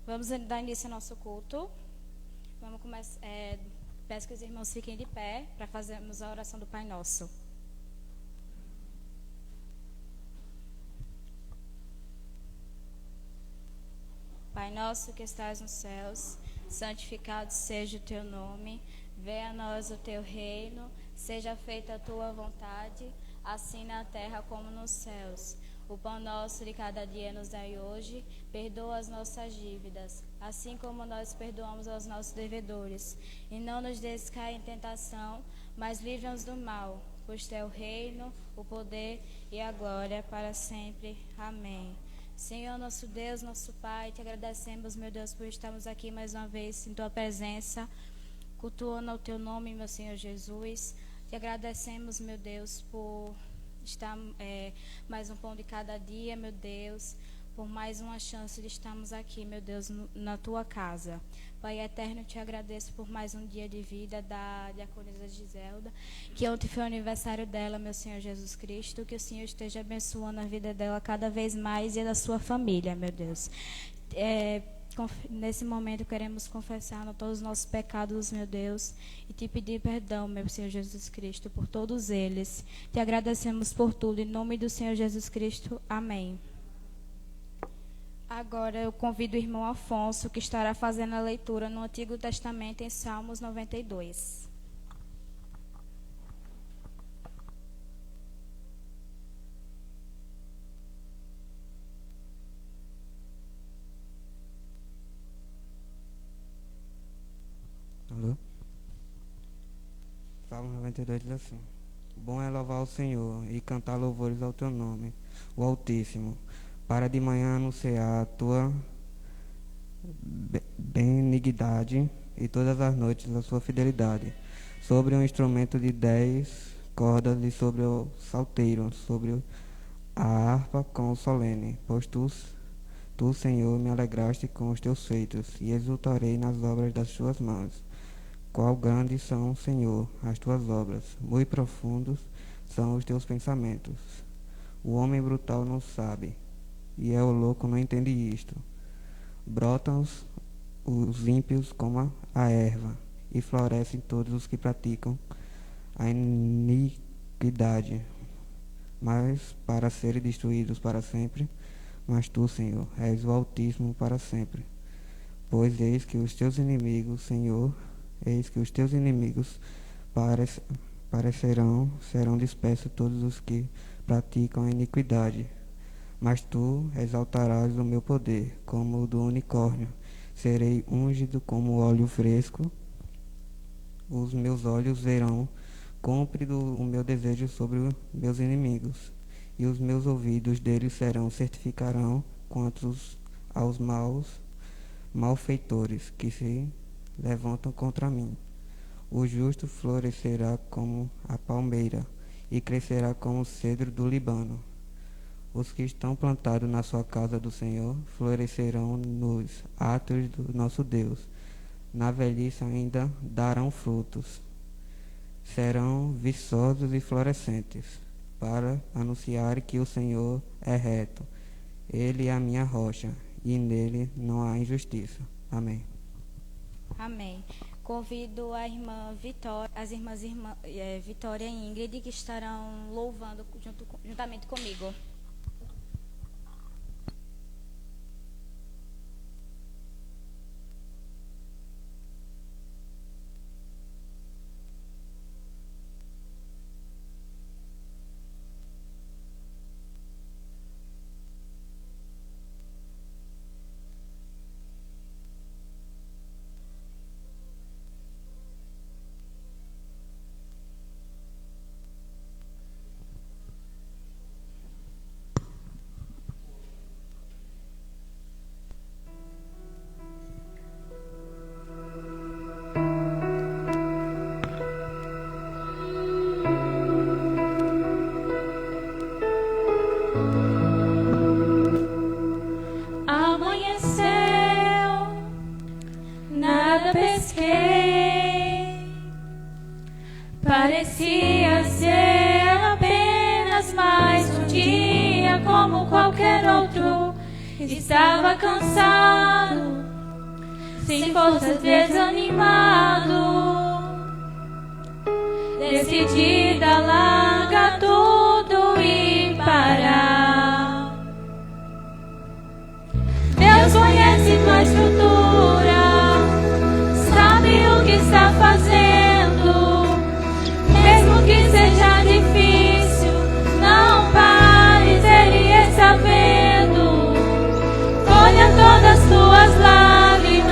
Vamos dar início ao nosso culto. Vamos começar. Peço que os irmãos fiquem de pé para fazermos a oração do Pai Nosso. Pai nosso que estás nos céus, santificado seja o teu nome. Venha a nós o teu reino. Seja feita a tua vontade, assim na terra como nos céus. O pão nosso de cada dia nos dai hoje. Perdoa as nossas dívidas, assim como nós perdoamos aos nossos devedores. E não nos deixes cair em tentação, mas livra-nos do mal. Pois teu é o reino, o poder e a glória para sempre. Amém. Senhor, nosso Deus, nosso Pai, te agradecemos, meu Deus, por estarmos aqui mais uma vez em tua presença, cultuando o teu nome, meu Senhor Jesus. Te agradecemos, meu Deus, por estar mais um pão de cada dia, meu Deus, por mais uma chance de estarmos aqui, meu Deus, na tua casa. Pai eterno, te agradeço por mais um dia de vida da diaconisa Giselda, que ontem foi o aniversário dela, meu Senhor Jesus Cristo, que o Senhor esteja abençoando a vida dela cada vez mais e da sua família, meu Deus. Nesse momento queremos confessar todos os nossos pecados, meu Deus, e te pedir perdão, meu Senhor Jesus Cristo, por todos eles. Te agradecemos por tudo, em nome do Senhor Jesus Cristo. Amém. Agora eu convido o irmão Afonso, que estará fazendo a leitura no Antigo Testamento em Salmos 92. Alô? Salmo 92 diz assim: Bom é louvar o Senhor e cantar louvores ao teu nome, o Altíssimo, para de manhã anunciar a tua benignidade e todas as noites a sua fidelidade, sobre um instrumento de 10 cordas e sobre o salteiro, sobre a harpa com o solene, pois tu, Senhor, me alegraste com os teus feitos, e exultarei nas obras das tuas mãos. Qual grandes são, Senhor, as tuas obras, muito profundos são os teus pensamentos. O homem brutal não sabe, e o louco não entende isto. Brotam os ímpios como a erva, e florescem todos os que praticam a iniquidade, mas para serem destruídos para sempre. Mas tu, Senhor, és o Altíssimo para sempre. Pois eis que os teus inimigos, Senhor, eis que os teus inimigos serão dispersos todos os que praticam a iniquidade. Mas tu exaltarás o meu poder, como o do unicórnio. Serei ungido como óleo fresco. Os meus olhos verão, cúmprido o meu desejo sobre os meus inimigos. E os meus ouvidos deles certificarão quantos aos malfeitores que se levantam contra mim. O justo florescerá como a palmeira e crescerá como o cedro do Líbano. Os que estão plantados na sua casa do Senhor florescerão nos atos do nosso Deus. Na velhice ainda darão frutos. Serão viçosos e florescentes, para anunciar que o Senhor é reto. Ele é a minha rocha, e nele não há injustiça. Amém. Amém. Convido a irmã Vitória, as irmãs Vitória e Ingrid, que estarão louvando juntamente comigo. Parecia ser apenas mais um dia como qualquer outro. Estava cansado sem forças, desanimado, decidida a largar tudo e parar. Deus conhece tua estrutura, sabe o que está fazendo. Mesmo que seja difícil, não pares, Ele está vendo. Colha todas tuas lágrimas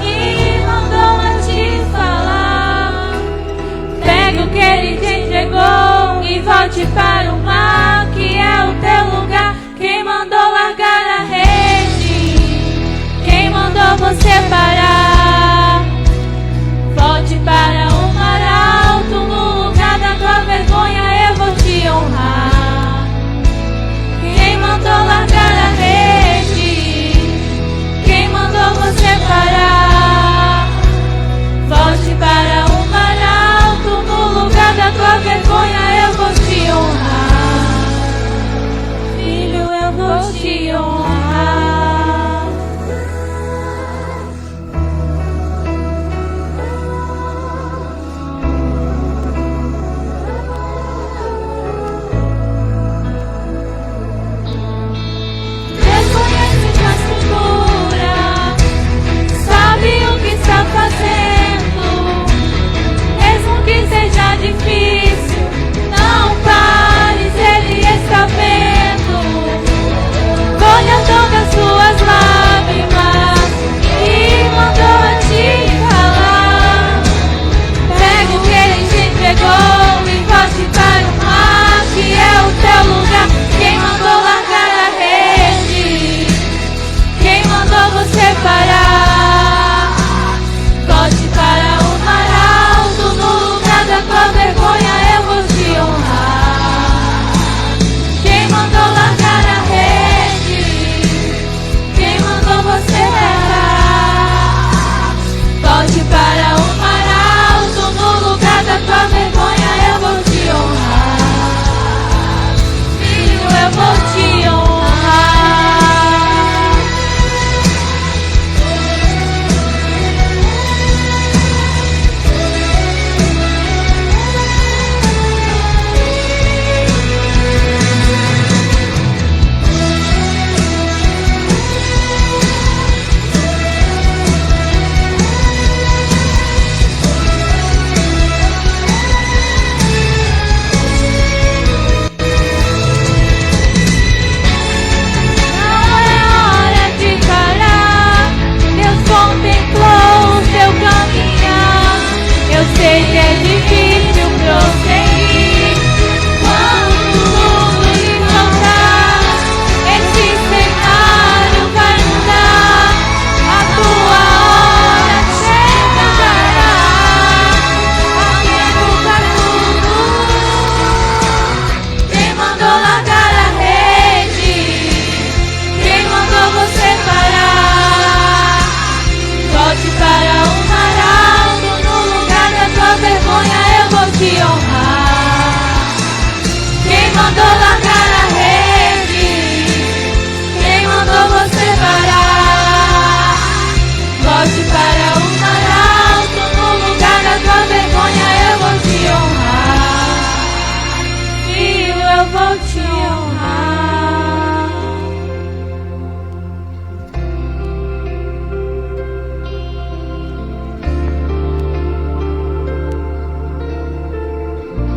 e mandou a te falar. Pega o que Ele te entregou e volte para o mar, que é o teu lugar. Quem mandou largar a rede? Quem mandou você parar? Volte para o mar alto, no lugar da tua vergonha eu vou te honrar. Quem mandou largar a rede? Quem mandou você parar? Volte para o mar alto, no lugar da tua vergonha eu vou te honrar. Filho, eu vou te honrar. Deus conhece tua estrutura, sabe o que está fazendo. Mesmo que seja difícil, não pares, Ele está vendo. Colha todas suas lágrimas e mandou a te falar. Pega o que Ele te entregou e volte para o mar, que é o teu lugar. Quem mandou largar a rede? Quem mandou você parar? Volte para o mar alto, no lugar da tua vergonha eu vou te honrar. Quem mandou largar a rede? Quem mandou você parar? Volte para o mar alto, no lugar da tua vergonha eu vou te honrar. Filho, eu vou te honrar. Não é hora de parar. Deus contemplou o teu caminhar. Eu sei que é difícil prosseguir. Quando tudo lhe faltar, esse cenário vai mudar. A tua hora chegará. Amigo, pra tudo. Quem mandou largar a rede? Quem mandou você parar? Volte para o mar alto, no lugar da tua vergonha eu vou te honrar. Quem mandou largar a rede? Quem mandou você parar? Volte para o mar alto, no lugar da tua vergonha eu vou te honrar. Filho, eu vou te honrar.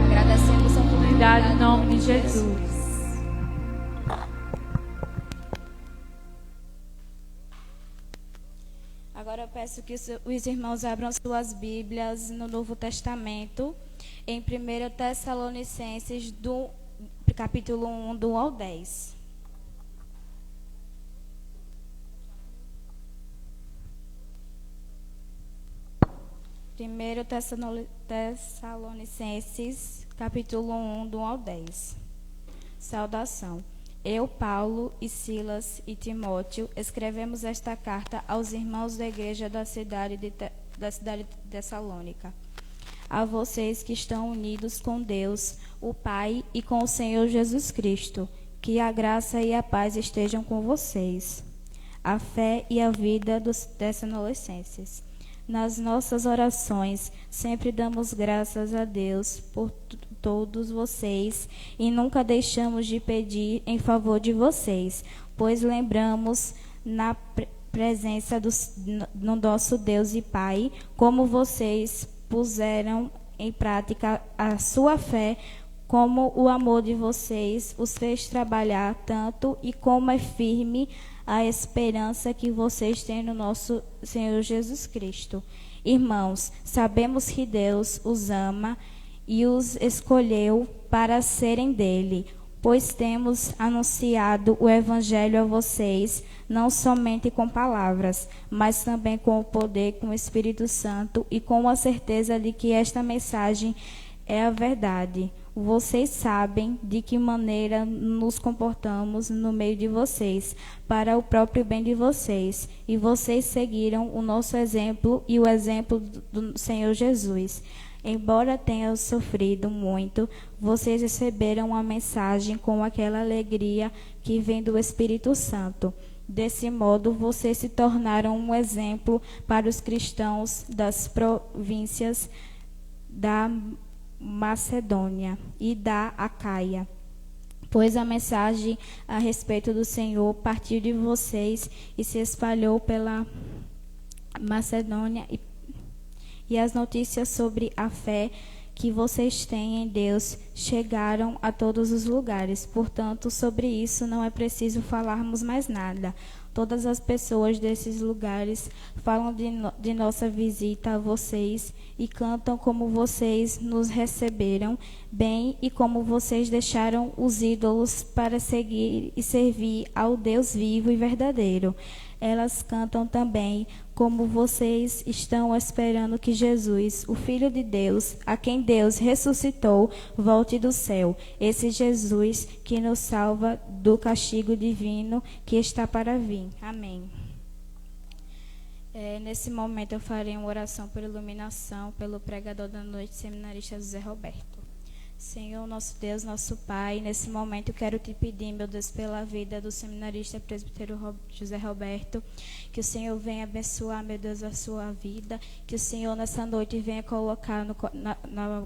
Agradecemos a oportunidade Em nome de Jesus. Agora eu peço que os irmãos abram suas Bíblias no Novo Testamento, em 1 Tessalonicenses, do capítulo 1, do 1 ao 10. Primeiro Tessalonicenses, capítulo 1, do 1 ao 10. Saudação. Eu, Paulo e Silas e Timóteo, escrevemos esta carta aos irmãos da igreja da cidade de Tessalônica. A vocês que estão unidos com Deus, o Pai, e com o Senhor Jesus Cristo, que a graça e a paz estejam com vocês. a fé e a vida desses adolescentes. Nas nossas orações, sempre damos graças a Deus por todos vocês e nunca deixamos de pedir em favor de vocês, pois lembramos na presença do nosso Deus e Pai, como vocês puseram em prática a sua fé, como o amor de vocês os fez trabalhar tanto e como é firme a esperança que vocês têm no nosso Senhor Jesus Cristo. Irmãos, sabemos que Deus os ama e os escolheu para serem dele, pois temos anunciado o Evangelho a vocês, não somente com palavras, mas também com o poder, com o Espírito Santo e com a certeza de que esta mensagem é a verdade. Vocês sabem de que maneira nos comportamos no meio de vocês, para o próprio bem de vocês, e vocês seguiram o nosso exemplo e o exemplo do Senhor Jesus. Embora tenham sofrido muito, vocês receberam a mensagem com aquela alegria que vem do Espírito Santo. Desse modo, vocês se tornaram um exemplo para os cristãos das províncias da Macedônia e da Acaia, pois a mensagem a respeito do Senhor partiu de vocês e se espalhou pela Macedônia e as notícias sobre a fé que vocês têm em Deus chegaram a todos os lugares. Portanto, sobre isso não é preciso falarmos mais nada. Todas as pessoas desses lugares falam de nossa visita a vocês e cantam como vocês nos receberam bem e como vocês deixaram os ídolos para seguir e servir ao Deus vivo e verdadeiro. Elas cantam também como vocês estão esperando que Jesus, o Filho de Deus, a quem Deus ressuscitou, volte do céu. Esse Jesus que nos salva do castigo divino que está para vir. Amém. Nesse momento eu farei uma oração por iluminação pelo pregador da noite, seminarista José Roberto. Senhor, nosso Deus, nosso Pai, nesse momento eu quero te pedir, meu Deus, pela vida do seminarista presbítero José Roberto, que o Senhor venha abençoar, meu Deus, a sua vida, que o Senhor nessa noite venha colocar no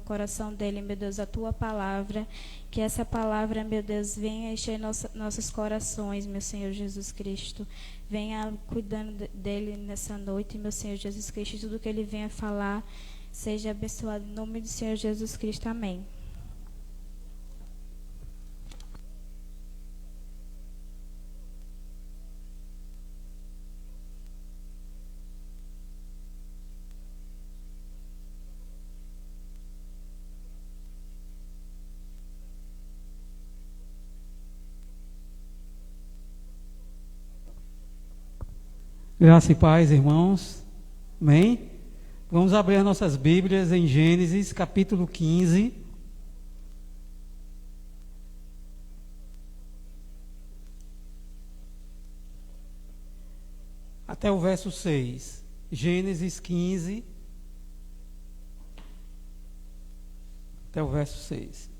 coração dele, meu Deus, a tua palavra, que essa palavra, meu Deus, venha encher nossos corações, meu Senhor Jesus Cristo. Venha cuidando dele nessa noite, meu Senhor Jesus Cristo, tudo que ele venha falar seja abençoado em nome do Senhor Jesus Cristo. Amém. Graça e paz, irmãos. Amém? Vamos abrir as nossas Bíblias em Gênesis, capítulo 15. Até o verso 6. Gênesis 15. Até o verso 6.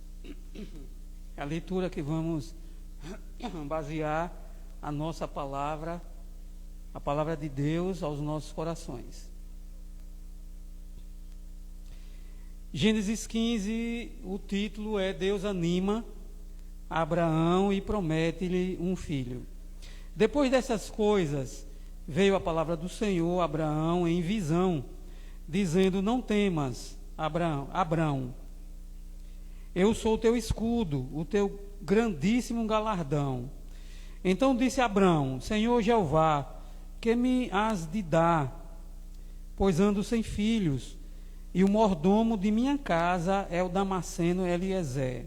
É a leitura que vamos basear a nossa palavra, a palavra de Deus aos nossos corações. Gênesis 15, o título é Deus anima Abraão e promete-lhe um filho. Depois dessas coisas, veio a palavra do Senhor a Abraão em visão, dizendo: não temas, Abraão, eu sou o teu escudo, o teu grandíssimo galardão. Então disse Abraão: Senhor Jeová, que me has de dar, pois ando sem filhos, e o mordomo de minha casa é o Damasceno Eliezer.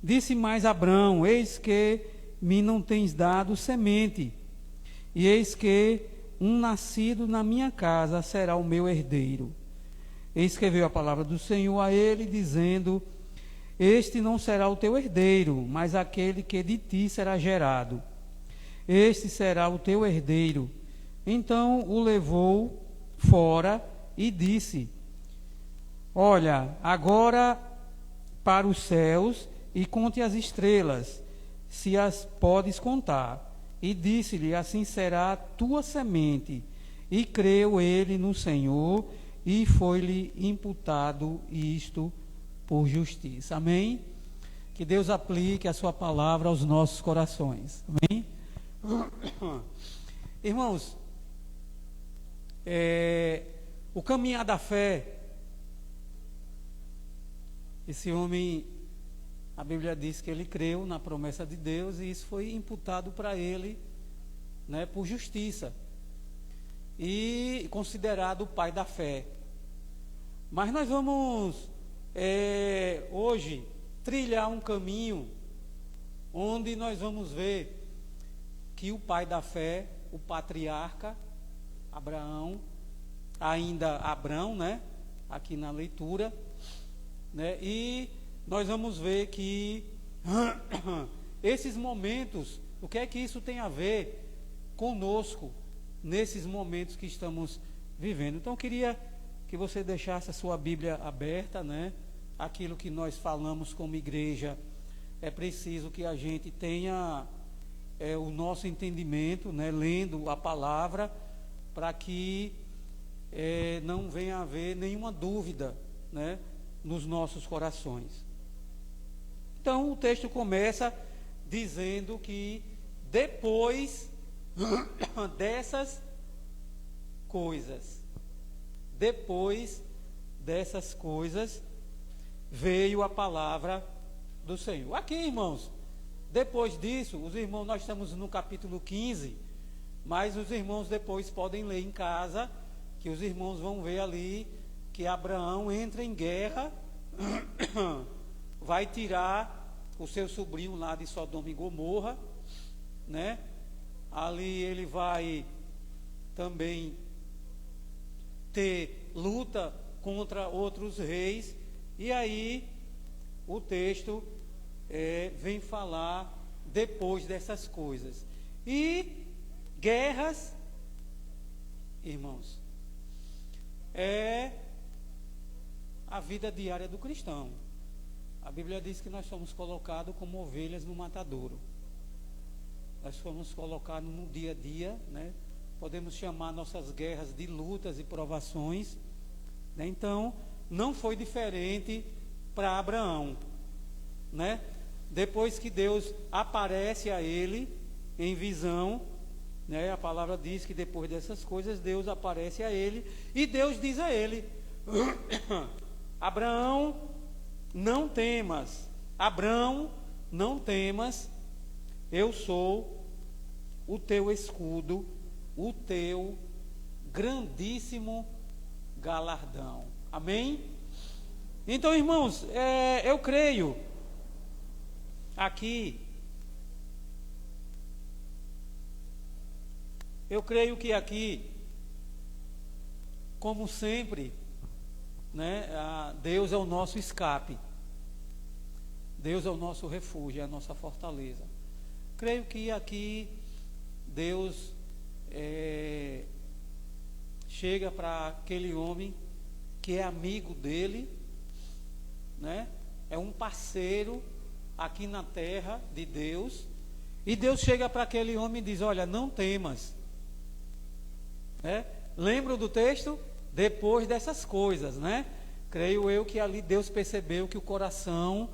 Disse mais Abraão: eis que me não tens dado semente, e eis que um nascido na minha casa será o meu herdeiro. Eis que veio a palavra do Senhor a ele, dizendo: este não será o teu herdeiro, mas aquele que de ti será gerado. Este será o teu herdeiro. Então o levou fora e disse: olha, agora para os céus e conte as estrelas, se as podes contar. e disse-lhe: assim será a tua semente. E creu ele no Senhor, e foi-lhe imputado isto por justiça. Amém? Que Deus aplique a sua palavra aos nossos corações. Amém? Irmãos, o caminhar da fé, esse homem, a Bíblia diz que ele creu na promessa de Deus, e isso foi imputado para ele, né, por justiça, e considerado o pai da fé. Mas nós vamos hoje trilhar um caminho onde nós vamos ver que o pai da fé, o patriarca Abraão, ainda Abrão, né, aqui na leitura, né, e nós vamos ver que esses momentos, o que é que isso tem a ver conosco nesses momentos que estamos vivendo. Então eu queria que você deixasse a sua Bíblia aberta, né? Aquilo que nós falamos como igreja, é preciso que a gente tenha o nosso entendimento, né? Lendo a palavra, para que não venha a haver nenhuma dúvida, né? Nos nossos corações. Então o texto começa dizendo que depois dessas coisas, veio a palavra do Senhor. Aqui, irmãos, depois disso, os irmãos, nós estamos no capítulo 15, mas os irmãos depois podem ler em casa, que os irmãos vão ver ali que Abraão entra em guerra, vai tirar o seu sobrinho lá de Sodoma e Gomorra, né? Ali ele vai também ter luta contra outros reis, e aí o texto vem falar depois dessas coisas. E guerras, irmãos, é a vida diária do cristão. A Bíblia diz que nós somos colocados como ovelhas no matadouro. Nós fomos colocados no dia a dia, né? Podemos chamar nossas guerras de lutas e provações, né? Então, não foi diferente para Abraão, né? Depois que Deus aparece a ele em visão, né? A palavra diz que depois dessas coisas Deus aparece a ele, e Deus diz a ele: Abraão, não temas. Abraão, não temas. Eu sou o teu escudo, o teu grandíssimo galardão. Amém? Então, irmãos, eu creio que aqui, como sempre, né, Deus é o nosso escape, Deus é o nosso refúgio, é a nossa fortaleza. Creio que aqui Deus chega para aquele homem que é amigo dele, né? É um parceiro aqui na terra de Deus, e Deus chega para aquele homem e diz: olha, não temas, né? Lembram do texto? Depois dessas coisas, né? Creio eu que ali Deus percebeu que o coração,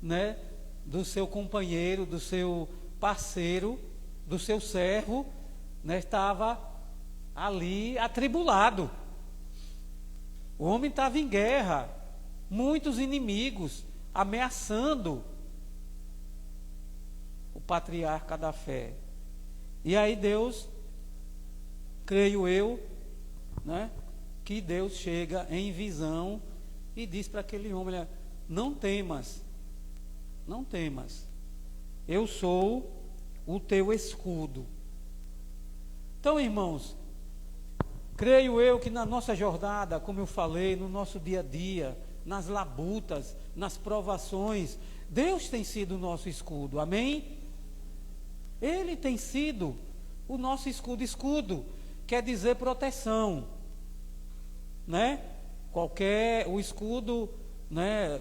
né, do seu companheiro, do seu parceiro, do seu servo, né, estava ali atribulado. O homem estava em guerra, muitos inimigos ameaçando o patriarca da fé. E aí Deus, creio eu, né, que Deus chega em visão e diz para aquele homem: olha, não temas, não temas, eu sou o teu escudo. Então, irmãos, creio eu que na nossa jornada, como eu falei, no nosso dia a dia, nas labutas, nas provações, Deus tem sido o nosso escudo. Amém? Ele tem sido o nosso escudo. Escudo quer dizer proteção, né? O escudo, né,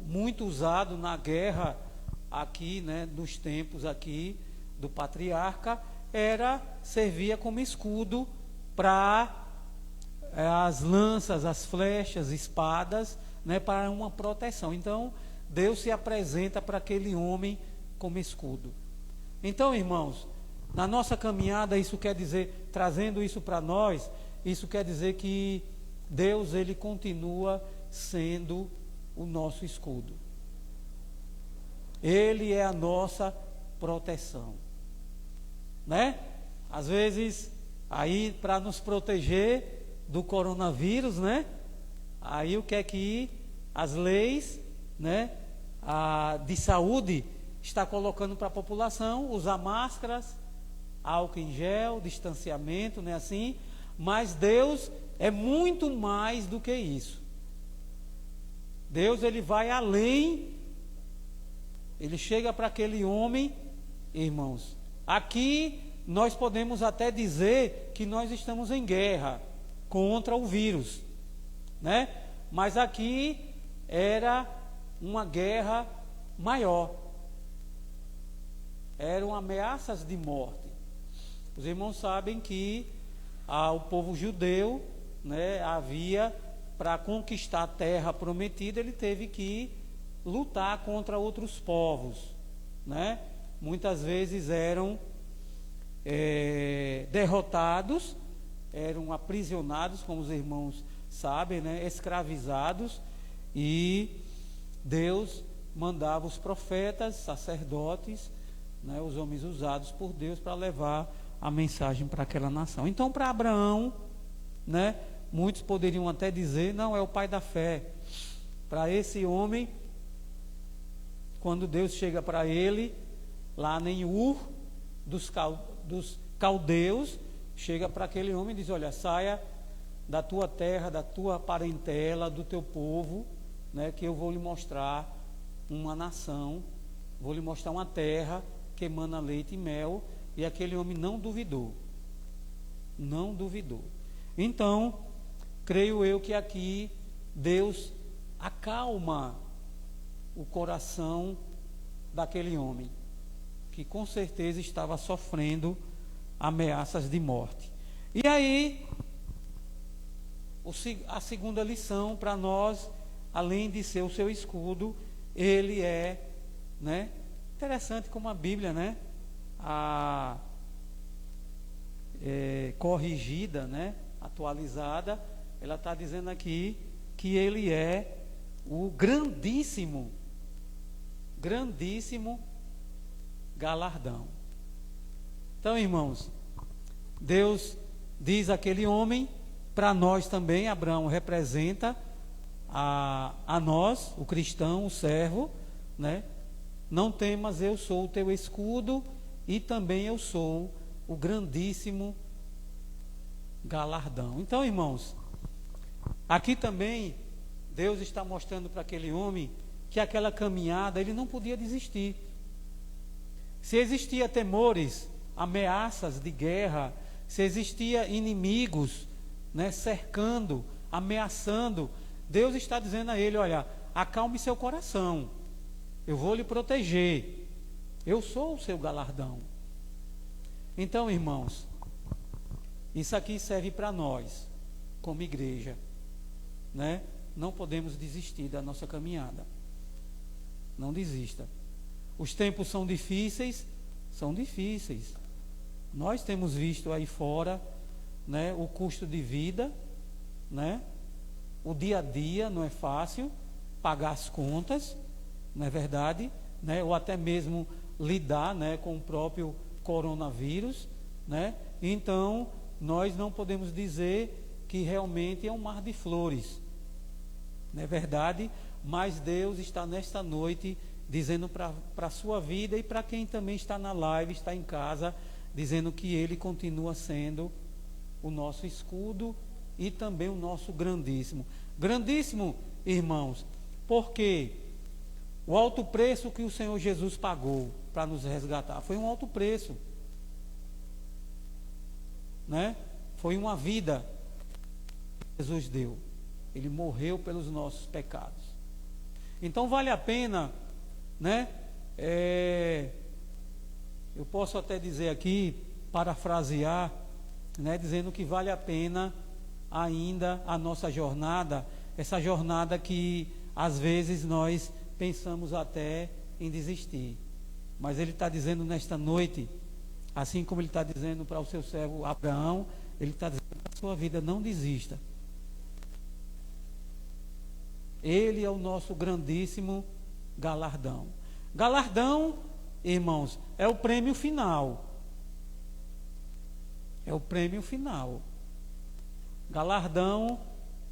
muito usado na guerra aqui, né, nos tempos aqui do patriarca servia como escudo para as lanças, as flechas, espadas, né, para uma proteção. Então, Deus se apresenta para aquele homem como escudo. Então, irmãos, na nossa caminhada, isso quer dizer, trazendo isso para nós, isso quer dizer que Deus, ele continua sendo o nosso escudo. Ele é a nossa proteção, né? Às vezes, aí para nos proteger do coronavírus, né? Aí o que é que as leis, né, de saúde está colocando para a população? Usar máscaras, álcool em gel, distanciamento, né, assim? Mas Deus é muito mais do que isso. Deus, ele vai além. Ele chega para aquele homem, irmãos. Aqui nós podemos até dizer que nós estamos em guerra contra o vírus, né? Mas aqui era uma guerra maior. Eram ameaças de morte. Os irmãos sabem que o povo judeu, né, para conquistar a terra prometida, ele teve que lutar contra outros povos, né? Muitas vezes eram derrotados, eram aprisionados, como os irmãos sabem, né? Escravizados, e Deus mandava os profetas, sacerdotes, né? Os homens usados por Deus para levar a mensagem para aquela nação. Então, para Abraão, né, muitos poderiam até dizer, não, é o pai da fé. Para esse homem, quando Deus chega para ele, lá em Ur, dos caldeus, chega para aquele homem e diz, olha, saia da tua terra, da tua parentela, do teu povo, né, que eu vou lhe mostrar uma nação, vou lhe mostrar uma terra que emana leite e mel. E aquele homem não duvidou. Não duvidou. Então, creio eu que aqui Deus acalma o coração daquele homem, que com certeza estava sofrendo ameaças de morte. E aí, a segunda lição para nós, além de ser o seu escudo, ele é, né? Interessante como a Bíblia, né? Corrigida, né? Atualizada, ela está dizendo aqui que ele é o grandíssimo galardão. Então, irmãos, Deus diz àquele homem, para nós também, Abraão representa a nós, o cristão, o servo, né? Não temas, eu sou o teu escudo e também eu sou o grandíssimo galardão. Então, irmãos, aqui também Deus está mostrando para aquele homem que aquela caminhada ele não podia desistir. Se existia temores, ameaças de guerra, se existia inimigos, né, cercando, ameaçando, Deus está dizendo a ele, olha, acalme seu coração, eu vou lhe proteger, eu sou o seu galardão. Então, irmãos, isso aqui serve para nós, como igreja, né? Não podemos desistir da nossa caminhada. Não desista. Os tempos são difíceis, Nós temos visto aí fora, né, o custo de vida, né? O dia a dia não é fácil, pagar as contas, não é verdade, né? Ou até mesmo lidar, né, com o próprio coronavírus, né? Então, nós não podemos dizer que realmente é um mar de flores, não é verdade? Mas Deus está nesta noite dizendo para a sua vida e para quem também está na live, está em casa, dizendo que Ele continua sendo o nosso escudo e também o nosso grandíssimo. Grandíssimo, irmãos, porque o alto preço que o Senhor Jesus pagou para nos resgatar foi um alto preço, né? Foi uma vida que Jesus deu. Ele morreu pelos nossos pecados. Então vale a pena, né, eu posso até dizer aqui, parafrasear, né, dizendo que vale a pena ainda a nossa jornada, essa jornada que às vezes nós pensamos até em desistir. Mas ele está dizendo nesta noite, assim como ele está dizendo para o seu servo Abraão, ele está dizendo para a sua vida, não desista. Ele é o nosso grandíssimo galardão. Galardão, irmãos, é o prêmio final. É o prêmio final. Galardão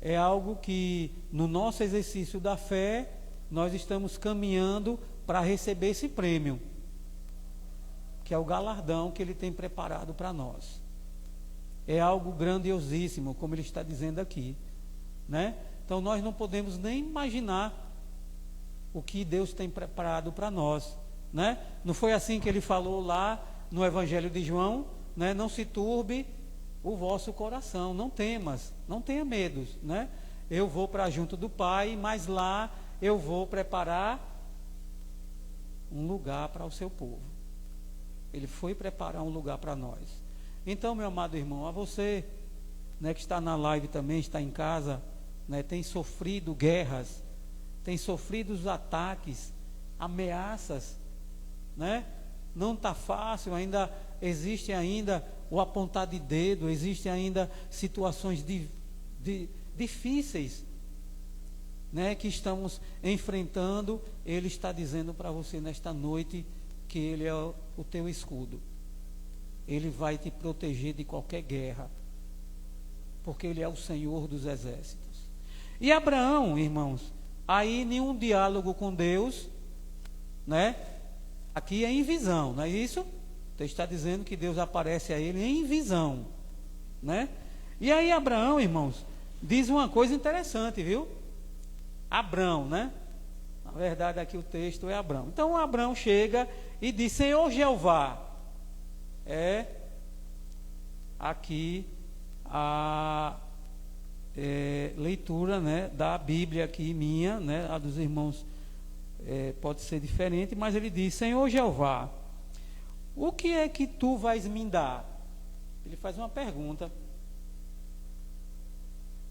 é algo que, no nosso exercício da fé, nós estamos caminhando para receber esse prêmio, que é o galardão que ele tem preparado para nós. É algo grandiosíssimo, como ele está dizendo aqui, né? Então nós não podemos nem imaginar o que Deus tem preparado para nós, né? Não foi assim que ele falou lá no Evangelho de João, né? Não se turbe o vosso coração, não temas, não tenha medo, né? Eu vou para junto do Pai, mas lá eu vou preparar um lugar para o seu povo. Ele foi preparar um lugar para nós. Então, meu amado irmão, a você, né, que está na live também, está em casa, né, tem sofrido guerras, tem sofrido os ataques, ameaças, né? Não está fácil, ainda existe ainda o apontar de dedo, existem ainda situações difíceis, né, que estamos enfrentando. Ele está dizendo para você nesta noite que Ele é o teu escudo. Ele vai te proteger de qualquer guerra, porque Ele é o Senhor dos exércitos. E Abraão, irmãos, aí nenhum diálogo com Deus, né? Aqui é em visão, não é isso? Então está dizendo que Deus aparece a ele em visão, né? E aí Abraão, irmãos, diz uma coisa interessante, viu? Abrão, né? Na verdade aqui o texto é Abrão. Então Abrão chega e diz: Senhor Jeová. É aqui a leitura, né, da Bíblia aqui minha, né? A dos irmãos pode ser diferente, mas ele diz: Senhor Jeová, o que é que tu vais me dar? Ele faz uma pergunta.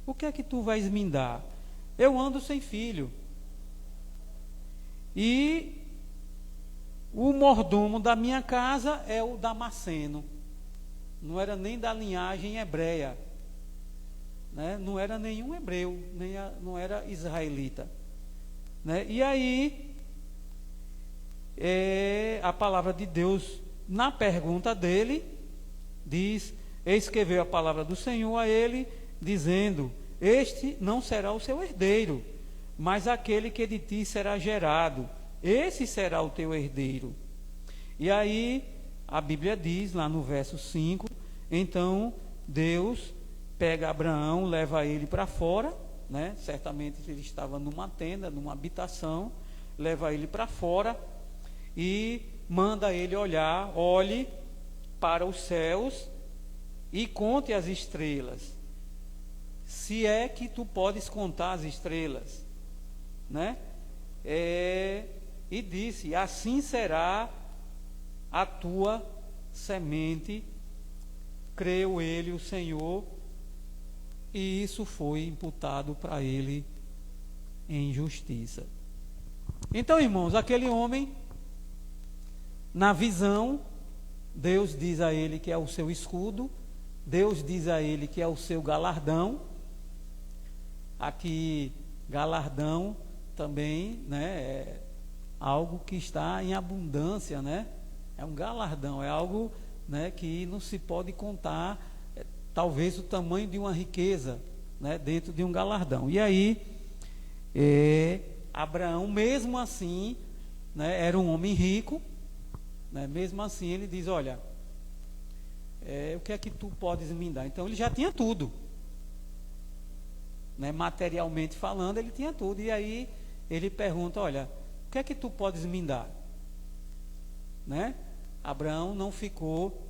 O que é que tu vais me dar? Eu ando sem filho. E o mordomo da minha casa é o Damasceno. Não era nem da linhagem hebreia, né? Não era nenhum hebreu, não era israelita, né? E aí a palavra de Deus, na pergunta dele, diz: eis que veio a palavra do Senhor a ele, dizendo: este não será o seu herdeiro, mas aquele que de ti será gerado, esse será o teu herdeiro. E aí a Bíblia diz lá no verso 5, então Deus pega Abraão, leva ele para fora, né? Certamente ele estava numa tenda, numa habitação, leva ele para fora e manda ele olhe para os céus e conte as estrelas, se é que tu podes contar as estrelas, né? E disse: assim será a tua semente. Creu ele, o Senhor, e isso foi imputado para ele em justiça. Então, irmãos, aquele homem, na visão, Deus diz a ele que é o seu escudo, Deus diz a ele que é o seu galardão. Aqui, galardão também, né, é algo que está em abundância, né? É um galardão, é algo, né, que não se pode contar, talvez o tamanho de uma riqueza, né, dentro de um galardão. E aí, Abraão, mesmo assim, né, era um homem rico, né, mesmo assim ele diz: olha, o que é que tu podes me dar? Então ele já tinha tudo, né, materialmente falando, ele tinha tudo. E aí ele pergunta: olha, o que é que tu podes me dar? Né? Abraão não ficou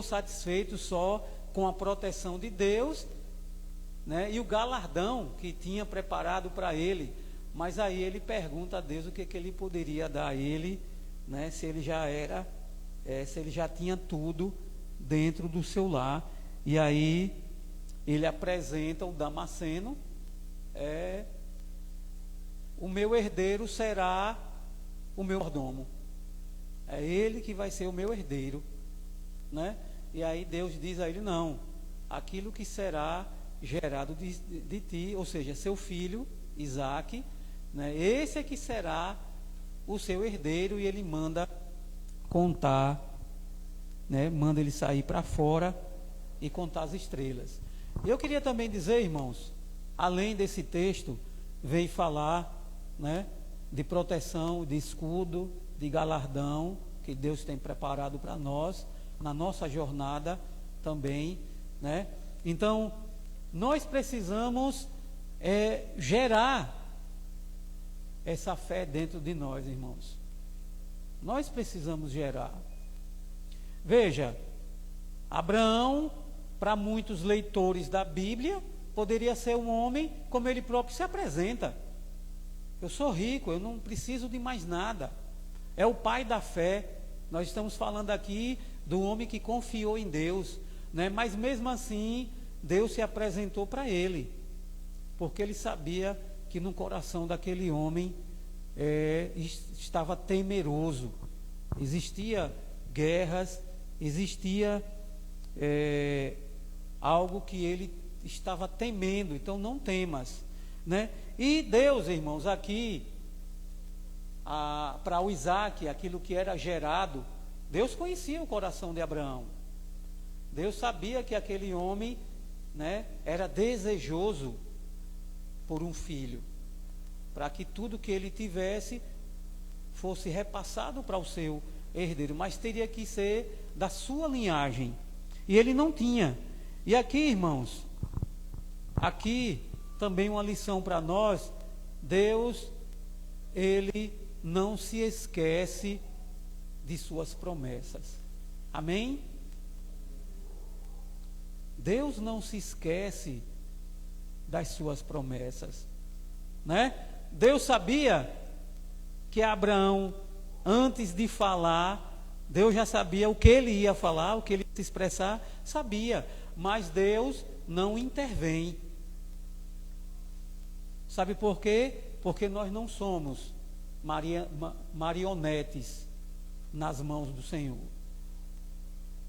satisfeito só com a proteção de Deus, né, e o galardão que tinha preparado para ele, Mas aí ele pergunta a Deus o que ele poderia dar a ele, né, se ele já era, se ele já tinha tudo dentro do seu lar. E aí ele apresenta o Damasceno, o meu herdeiro será o meu mordomo, é ele que vai ser o meu herdeiro, né? E aí Deus diz a ele: não, aquilo que será gerado de ti, ou seja, seu filho Isaque, né, esse é que será o seu herdeiro. E ele manda contar, né, manda ele sair para fora e contar as estrelas. Eu queria também dizer, irmãos, além desse texto, veio falar, né, de proteção, de escudo, de galardão que Deus tem preparado para nós na nossa jornada também, né? Então nós precisamos gerar essa fé dentro de nós, irmãos. Nós precisamos gerar. Veja, Abraão, para muitos leitores da Bíblia, poderia ser um homem como ele próprio se apresenta: eu sou rico, eu não preciso de mais nada. É o pai da fé. Nós estamos falando aqui do homem que confiou em Deus, né? Mas mesmo assim, Deus se apresentou para ele, porque ele sabia que no coração daquele homem estava temeroso. Existia guerras, existia algo que ele estava temendo. Então não temas, né? E Deus, irmãos, aqui para o Isaque, aquilo que era gerado, Deus conhecia o coração de Abraão. Deus sabia que aquele homem, né, era desejoso por um filho, para que tudo que ele tivesse fosse repassado para o seu herdeiro, mas teria que ser da sua linhagem, e ele não tinha. E aqui, irmãos, aqui também uma lição para nós: Deus, ele não se esquece de suas promessas. Amém? Deus não se esquece das suas promessas, né? Deus sabia que Abraão, antes de falar, Deus já sabia o que ele ia falar, o que ele ia se expressar, sabia, mas Deus não intervém. Sabe por quê? Porque nós não somos marionetes nas mãos do Senhor.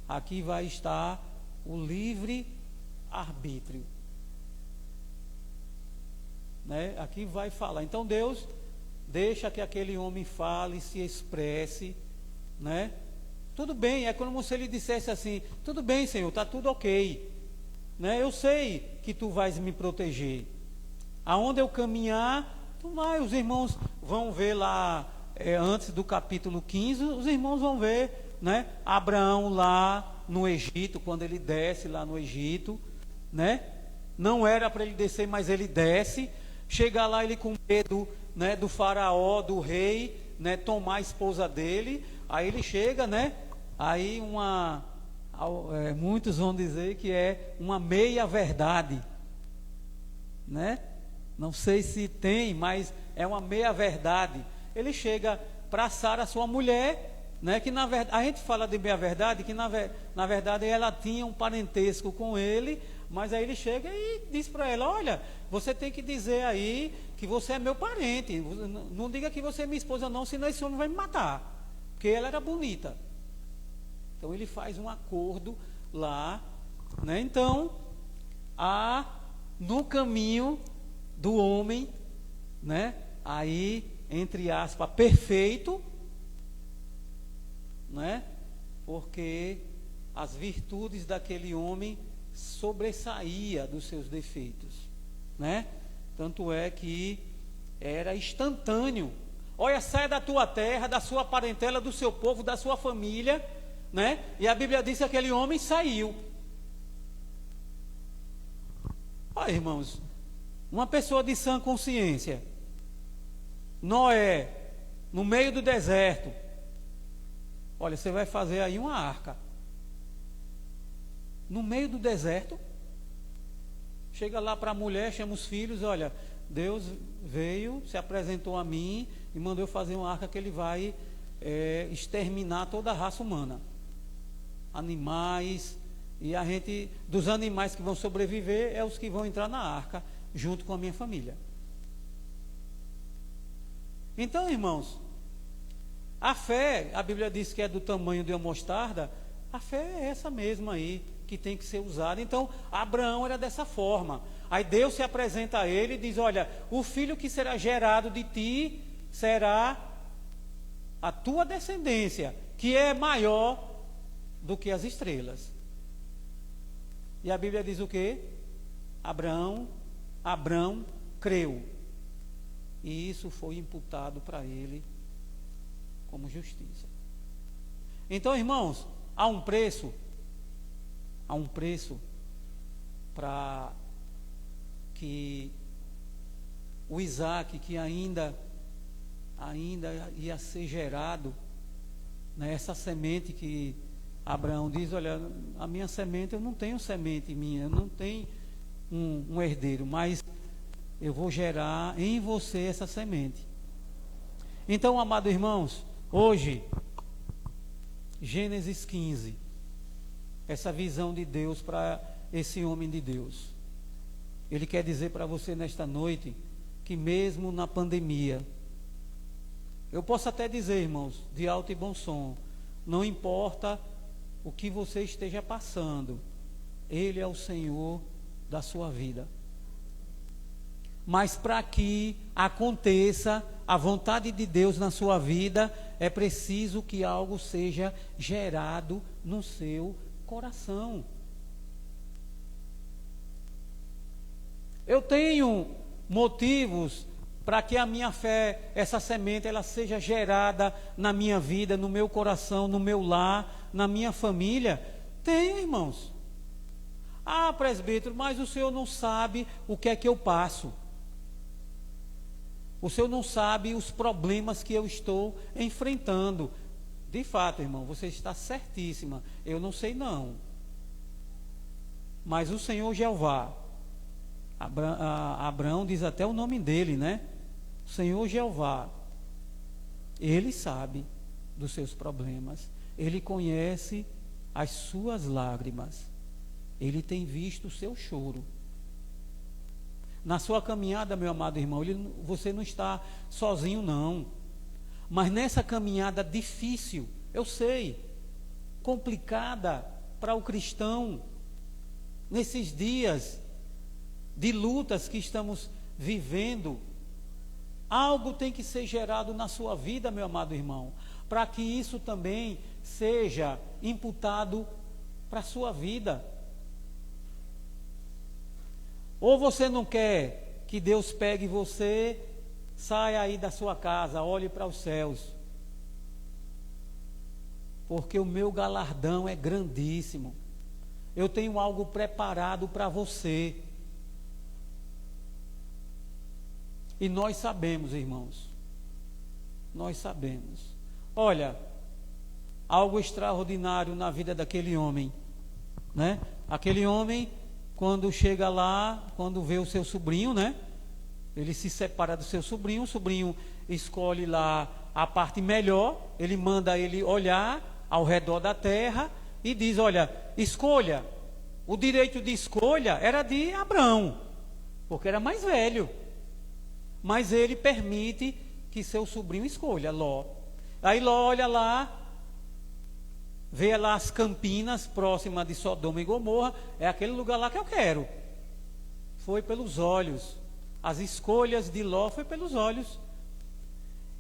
Aqui vai estar o livre arbítrio, né? Aqui vai falar. Então Deus deixa que aquele homem fale, se expresse, né? Tudo bem, é como se ele dissesse assim: tudo bem, Senhor, está tudo ok, né? Eu sei que tu vais me proteger. Aonde eu caminhar, tu vai. Os irmãos vão ver lá, antes do capítulo 15, os irmãos vão ver, né, Abraão lá no Egito, quando ele desce lá no Egito, né? Não era para ele descer, mas ele desce. Chega lá ele com medo, né, do faraó, do rei, né, tomar a esposa dele. Aí ele chega, né? Aí muitos vão dizer que é uma meia verdade, né? Não sei se tem, mas é uma meia verdade. Ele chega para Sara, sua mulher, né, que na verdade, a gente fala de meia verdade, que na verdade ela tinha um parentesco com ele, mas aí ele chega e diz para ela: olha, você tem que dizer aí que você é meu parente, não diga que você é minha esposa não, senão esse homem vai me matar, porque ela era bonita. Então ele faz um acordo lá, né? Então no caminho do homem, né, aí, entre aspas, perfeito, né, porque as virtudes daquele homem sobressaía dos seus defeitos, né? Tanto é que era instantâneo. Olha, saia da tua terra, da sua parentela, do seu povo, da sua família, né? E a Bíblia diz que aquele homem saiu. Olha, irmãos, uma pessoa de sã consciência, Noé, no meio do deserto, olha, você vai fazer aí uma arca, no meio do deserto. Chega lá para a mulher, chama os filhos: olha, Deus veio, se apresentou a mim e mandou eu fazer uma arca que ele vai exterminar toda a raça humana. Animais, e a gente, dos animais que vão sobreviver, é os que vão entrar na arca, junto com a minha família. Então, irmãos, a fé, a Bíblia diz que é do tamanho de uma mostarda, a fé é essa mesma aí, que tem que ser usada. Então, Abraão era dessa forma. Aí Deus se apresenta a ele e diz: olha, o filho que será gerado de ti será a tua descendência, que é maior do que as estrelas. E a Bíblia diz o quê? Abraão creu. E isso foi imputado para ele como justiça. Então, irmãos, há um preço para que o Isaac, que ainda ia ser gerado, né, essa semente que Abraão diz: olha, a minha semente, eu não tenho semente minha, eu não tenho um herdeiro, mas eu vou gerar em você essa semente. Então, amados irmãos, hoje, Gênesis 15, essa visão de Deus para esse homem de Deus. Ele quer dizer para você nesta noite que mesmo na pandemia, eu posso até dizer, irmãos, de alto e bom som, não importa o que você esteja passando, Ele é o Senhor da sua vida. Mas para que aconteça a vontade de Deus na sua vida, é preciso que algo seja gerado no seu coração. Eu tenho motivos para que a minha fé, essa semente, ela seja gerada na minha vida, no meu coração, no meu lar, na minha família. Tenho, irmãos. Ah, presbítero, mas o senhor não sabe o que é que eu passo. O senhor não sabe os problemas que eu estou enfrentando. De fato, irmão, você está certíssima. Eu não sei não. Mas o Senhor Jeová, Abraão diz até o nome dele, né? O Senhor Jeová, Ele sabe dos seus problemas. Ele conhece as suas lágrimas. Ele tem visto o seu choro. Na sua caminhada, meu amado irmão, você não está sozinho, não. Mas nessa caminhada difícil, eu sei, complicada para o cristão, nesses dias de lutas que estamos vivendo, algo tem que ser gerado na sua vida, meu amado irmão, para que isso também seja imputado para a sua vida. Ou você não quer que Deus pegue você, saia aí da sua casa, olhe para os céus, porque o meu galardão é grandíssimo. Eu tenho algo preparado para você. E nós sabemos, irmãos, nós sabemos. Olha, algo extraordinário na vida daquele homem, né? Aquele homem, quando chega lá, quando vê o seu sobrinho, né? Ele se separa do seu sobrinho, o sobrinho escolhe lá a parte melhor, ele manda ele olhar ao redor da terra e diz: olha, escolha. O direito de escolha era de Abraão, porque era mais velho. Mas ele permite que seu sobrinho escolha, Ló. Aí Ló olha lá, vê lá as campinas próximas de Sodoma e Gomorra, é aquele lugar lá que eu quero. Foi pelos olhos. As escolhas de Ló foi pelos olhos.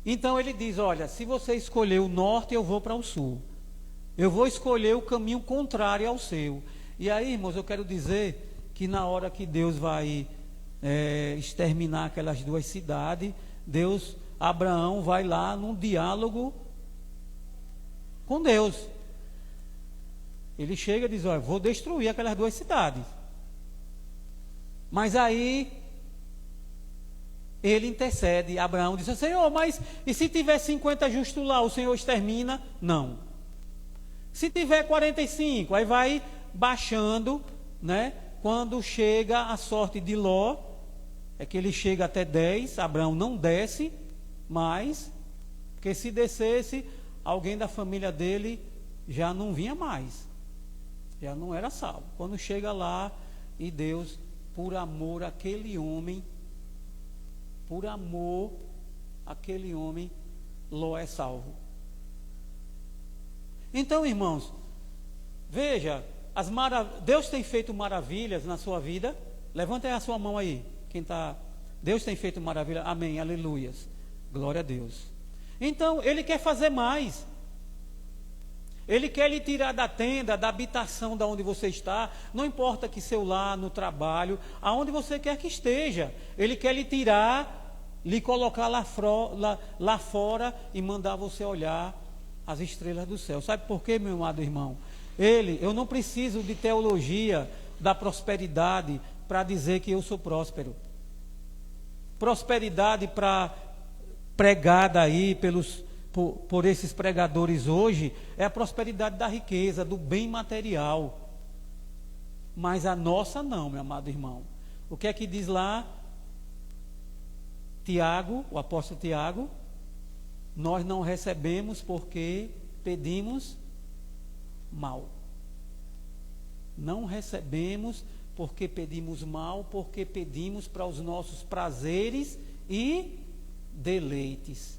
Então ele diz: olha, se você escolher o norte, eu vou para o sul. Eu vou escolher o caminho contrário ao seu. E aí, irmãos, eu quero dizer que na hora que Deus vai exterminar aquelas duas cidades, Abraão vai lá num diálogo com Deus. Ele chega e diz: olha, vou destruir aquelas duas cidades. Mas aí ele intercede. Abraão diz: Senhor, mas e se tiver 50 justos lá, o Senhor extermina? Não. Se tiver 45, aí vai baixando, né? Quando chega a sorte de Ló, é que ele chega até 10, Abraão não desce mais, porque se descesse, alguém da família dele já não vinha mais, já não era salvo. Quando chega lá, e Deus, por amor àquele homem, Ló é salvo. Então, irmãos, veja, Deus tem feito maravilhas na sua vida. Levantem a sua mão aí, quem está. Deus tem feito maravilha, amém, aleluias, glória a Deus. Então, Ele quer fazer mais. Ele quer lhe tirar da tenda, da habitação da onde você está. Não importa que seu lar, no trabalho, aonde você quer que esteja. Ele quer lhe tirar, lhe colocar lá fora e mandar você olhar as estrelas do céu. Sabe por quê, meu amado irmão? Eu não preciso de teologia da prosperidade para dizer que eu sou próspero. Prosperidade pregada aí por esses pregadores hoje é a prosperidade da riqueza, do bem material. Mas a nossa não, meu amado irmão. O que é que diz lá Tiago, o apóstolo Tiago? Nós não recebemos porque pedimos mal. Não recebemos porque pedimos mal, porque pedimos para os nossos prazeres e deleites.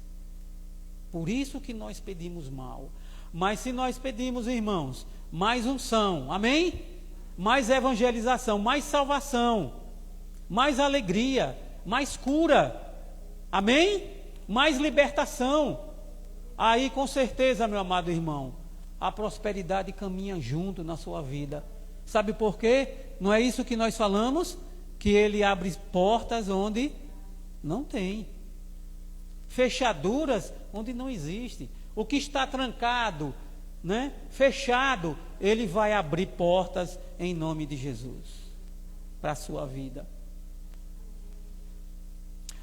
Por isso que nós pedimos mal. Mas se nós pedimos, irmãos, mais unção, amém? Mais evangelização, mais salvação, mais alegria, mais cura, amém? Mais libertação. Aí com certeza, meu amado irmão, a prosperidade caminha junto na sua vida. Sabe por quê? Não é isso que nós falamos? Que Ele abre portas onde não tem, fechaduras onde não existe. O que está trancado, né, fechado, Ele vai abrir portas em nome de Jesus para a sua vida.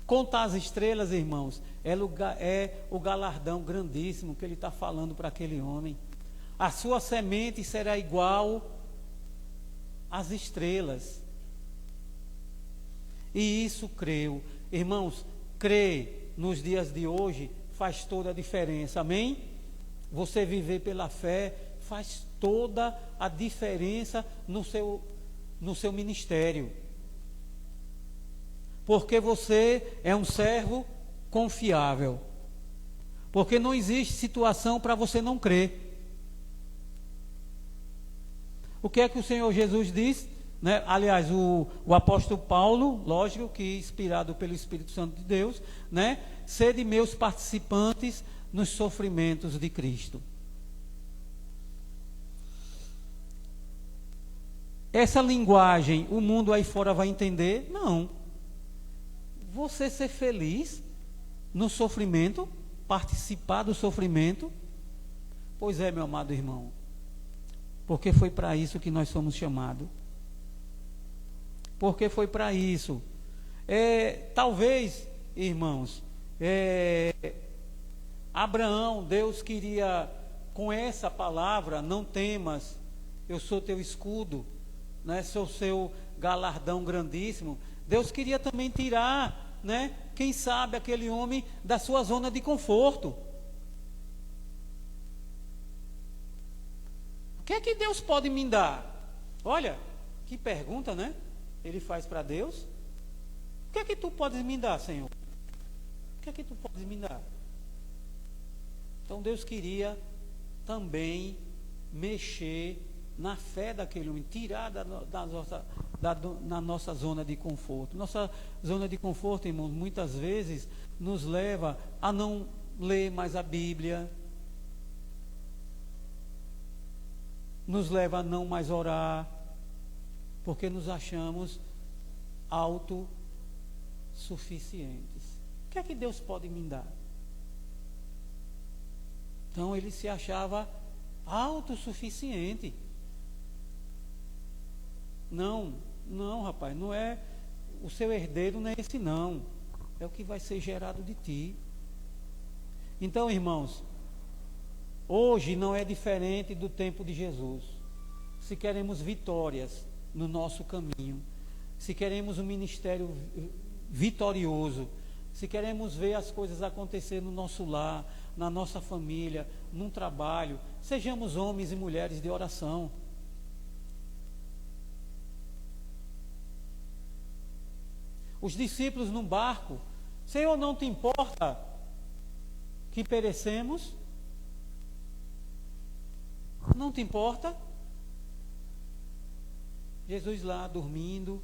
Contar as estrelas, irmãos, é o galardão grandíssimo que Ele está falando para aquele homem. A sua semente será igual às estrelas. E isso creu. Irmãos, crer nos dias de hoje faz toda a diferença, amém? Você viver pela fé faz toda a diferença no seu ministério. Porque você é um servo confiável. Porque não existe situação para você não crer. O que é que o Senhor Jesus diz? Né? Aliás, o apóstolo Paulo, lógico que inspirado pelo Espírito Santo de Deus, né? Sede meus participantes nos sofrimentos de Cristo. Essa linguagem, o mundo aí fora vai entender? Não. Você ser feliz no sofrimento, participar do sofrimento, pois é, meu amado irmão, porque foi para isso que nós somos chamados. Porque foi para isso. Talvez, irmãos, Abraão, Deus queria, com essa palavra, não temas, eu sou teu escudo, né, sou seu galardão grandíssimo. Deus queria também tirar, né, quem sabe, aquele homem da sua zona de conforto. O que é que Deus pode me dar? Olha, que pergunta, né? Ele faz para Deus. O que é que tu podes me dar, Senhor? O que é que tu podes me dar? Então Deus queria também mexer na fé daquele homem, tirar na nossa zona de conforto. Nossa zona de conforto, irmãos, muitas vezes nos leva a não ler mais a Bíblia, nos leva a não mais orar, porque nos achamos autossuficientes. O que é que Deus pode me dar? Então ele se achava autossuficiente. Não, rapaz, não é o seu herdeiro, não é esse não. É o que vai ser gerado de ti. Então, irmãos, hoje não é diferente do tempo de Jesus. Se queremos vitórias no nosso caminho, se queremos um ministério vitorioso, se queremos ver as coisas acontecer no nosso lar, na nossa família, num trabalho, sejamos homens e mulheres de oração. Os discípulos num barco, Senhor, não te importa que perecemos? Não te importa? Jesus lá dormindo,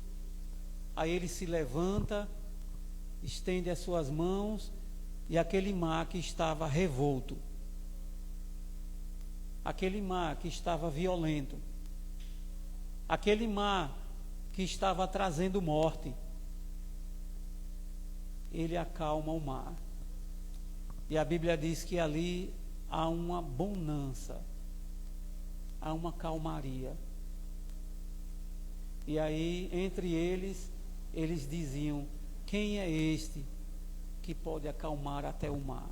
aí ele se levanta, estende as suas mãos, e aquele mar que estava revolto, aquele mar que estava violento, aquele mar que estava trazendo morte, ele acalma o mar. E a Bíblia diz que ali há uma bonança, há uma calmaria. E aí, entre eles diziam: quem é este que pode acalmar até o mar?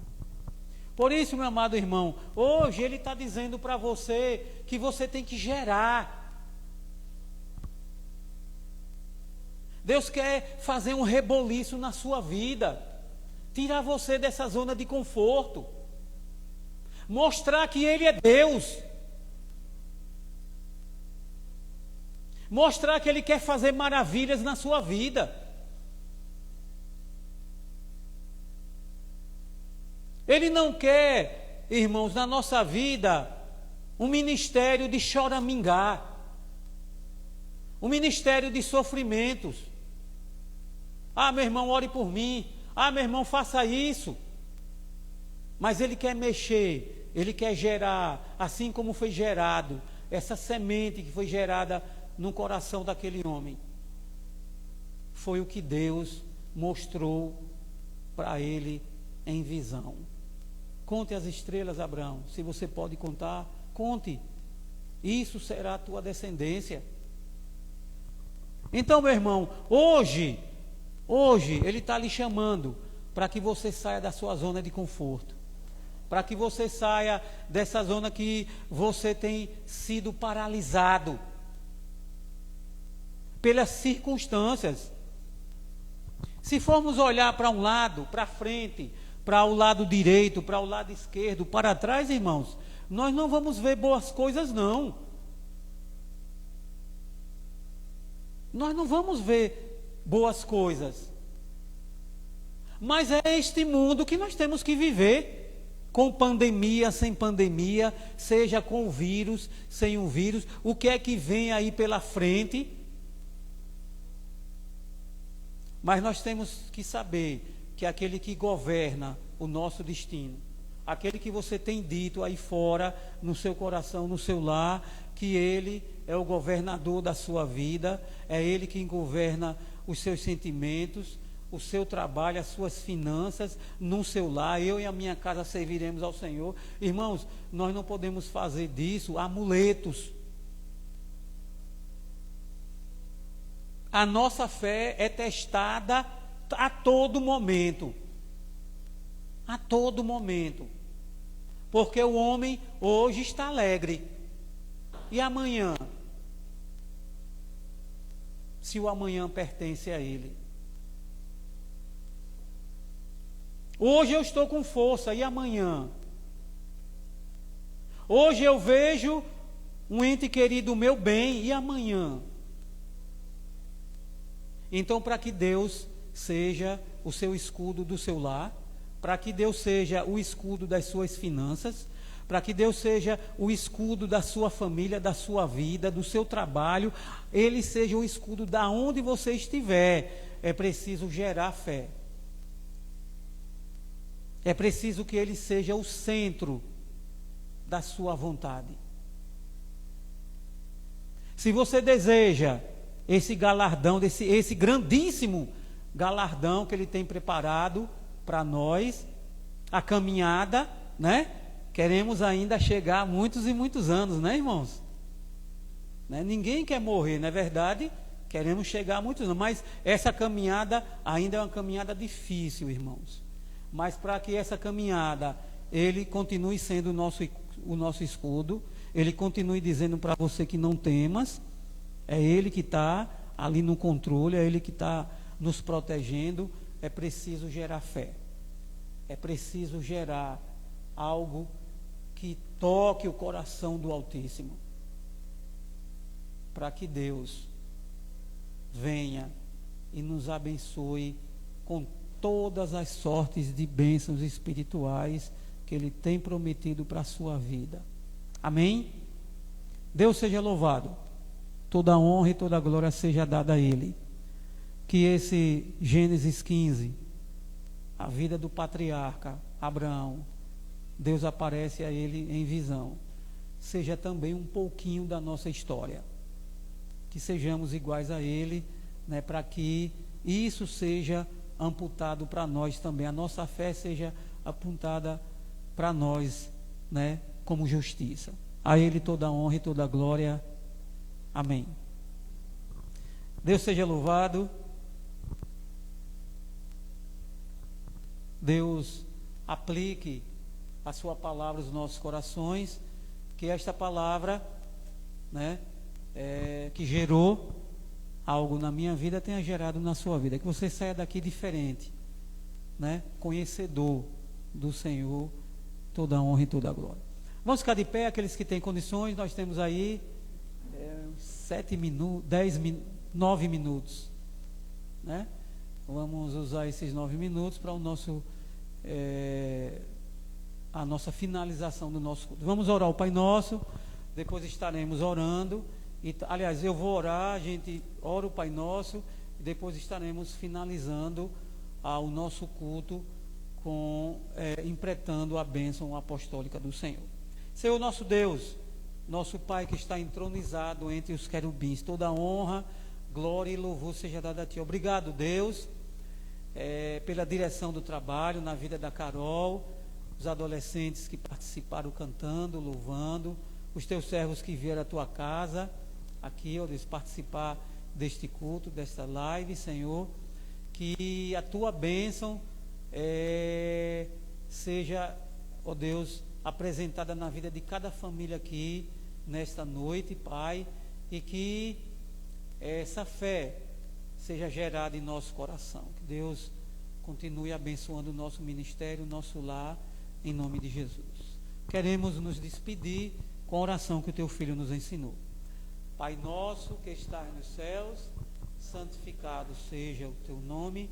Por isso, meu amado irmão, hoje ele está dizendo para você que você tem que gerar. Deus quer fazer um reboliço na sua vida, tirar você dessa zona de conforto, mostrar que Ele é Deus, mostrar que Ele quer fazer maravilhas na sua vida. Ele não quer, irmãos, na nossa vida, um ministério de choramingar, um ministério de sofrimentos. Ah, meu irmão, ore por mim. Ah, meu irmão, faça isso. Mas Ele quer mexer, Ele quer gerar, assim como foi gerado, essa semente que foi gerada no coração daquele homem. Foi o que Deus mostrou para ele em visão. Conte as estrelas, Abraão. Se você pode contar, conte. Isso será a tua descendência. Então, meu irmão, hoje Ele está lhe chamando para que você saia da sua zona de conforto, para que você saia dessa zona que você tem sido paralisado pelas circunstâncias. Se formos olhar para um lado, para frente, para o lado direito, para o lado esquerdo, para trás, irmãos, nós não vamos ver boas coisas, não. Nós não vamos ver boas coisas. Mas é este mundo que nós temos que viver, com pandemia, sem pandemia, seja com o vírus, sem o vírus. O que é que vem aí pela frente? Mas nós temos que saber que aquele que governa o nosso destino, aquele que você tem dito aí fora, no seu coração, no seu lar, que Ele é o governador da sua vida, é Ele quem governa os seus sentimentos, o seu trabalho, as suas finanças, no seu lar. Eu e a minha casa serviremos ao Senhor. Irmãos, nós não podemos fazer disso amuletos. A nossa fé é testada a todo momento. A todo momento. Porque o homem hoje está alegre. E amanhã? Se o amanhã pertence a ele. Hoje eu estou com força, e amanhã? Hoje eu vejo um ente querido meu bem, e amanhã? Então, para que Deus seja o seu escudo do seu lar, para que Deus seja o escudo das suas finanças, para que Deus seja o escudo da sua família, da sua vida, do seu trabalho, Ele seja o escudo da onde você estiver, é preciso gerar fé. É preciso que Ele seja o centro da sua vontade. Se você deseja esse galardão, esse grandíssimo galardão que Ele tem preparado para nós, a caminhada, né? Queremos ainda chegar a muitos e muitos anos, né, irmãos? Né? Ninguém quer morrer, não é verdade? Queremos chegar a muitos anos, mas essa caminhada ainda é uma caminhada difícil, irmãos. Mas para que essa caminhada, Ele continue sendo o nosso escudo, Ele continue dizendo para você que não temas, é Ele que está ali no controle, é Ele que está nos protegendo, é preciso gerar fé. É preciso gerar algo que toque o coração do Altíssimo, para que Deus venha e nos abençoe com todas as sortes de bênçãos espirituais que Ele tem prometido para a sua vida. Amém? Deus seja louvado. Toda honra e toda glória seja dada a Ele. Que esse Gênesis 15, a vida do patriarca Abraão, Deus aparece a ele em visão, seja também um pouquinho da nossa história. Que sejamos iguais a ele, né, para que isso seja amputado para nós também. A nossa fé seja apontada para nós, né, como justiça. A Ele toda a honra e toda a glória. Amém. Deus seja louvado. Deus aplique a sua palavra nos nossos corações. Que esta palavra, né, que gerou algo na minha vida, tenha gerado na sua vida. Que você saia daqui diferente, né, conhecedor do Senhor. Toda a honra e toda a glória. Vamos ficar de pé, aqueles que têm condições. Nós temos aí 7 minutos, 9 minutos, né? Vamos usar esses 9 minutos para o nosso a nossa finalização do nosso culto. Vamos orar o Pai Nosso, depois estaremos orando. Aliás, eu vou orar, a gente ora o Pai Nosso, e depois estaremos finalizando o nosso culto empretando a bênção apostólica do Senhor. Senhor nosso Deus, nosso Pai que está entronizado entre os querubins, toda honra, glória e louvor seja dada a Ti. Obrigado, Deus, pela direção do trabalho na vida da Carol, os adolescentes que participaram cantando, louvando, os Teus servos que vieram à Tua casa, aqui, ó Deus, participar deste culto, desta live, Senhor, que a Tua bênção seja, ó Deus, apresentada na vida de cada família aqui nesta noite, Pai, e que essa fé seja gerada em nosso coração. Que Deus continue abençoando o nosso ministério, o nosso lar, em nome de Jesus. Queremos nos despedir com a oração que o Teu Filho nos ensinou. Pai nosso que estás nos céus, santificado seja o Teu nome.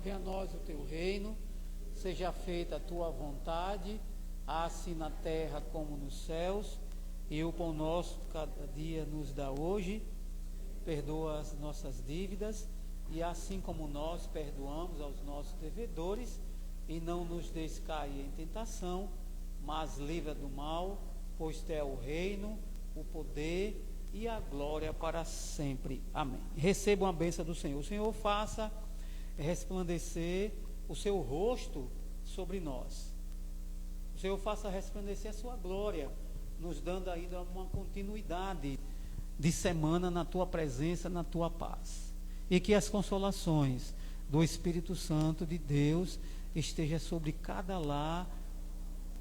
Venha a nós o Teu reino, seja feita a Tua vontade, assim na terra como nos céus. E o pão nosso cada dia nos dá hoje. Perdoa as nossas dívidas, e assim como nós perdoamos aos nossos devedores, e não nos deixes cair em tentação, mas livra do mal, pois Teu é o reino, o poder e a glória para sempre. Amém. Recebam a bênção do Senhor. O Senhor faça resplandecer o Seu rosto sobre nós. O Senhor faça resplandecer a Sua glória, nos dando ainda uma continuidade de semana na Tua presença, na Tua paz. E que as consolações do Espírito Santo de Deus esteja sobre cada lar,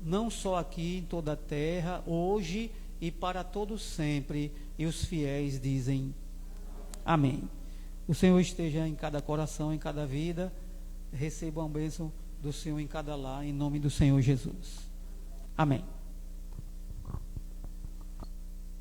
não só aqui em toda a terra, hoje e para todos sempre. E os fiéis dizem amém. O Senhor esteja em cada coração, em cada vida. Recebam a bênção do Senhor em cada lar, em nome do Senhor Jesus. Amém.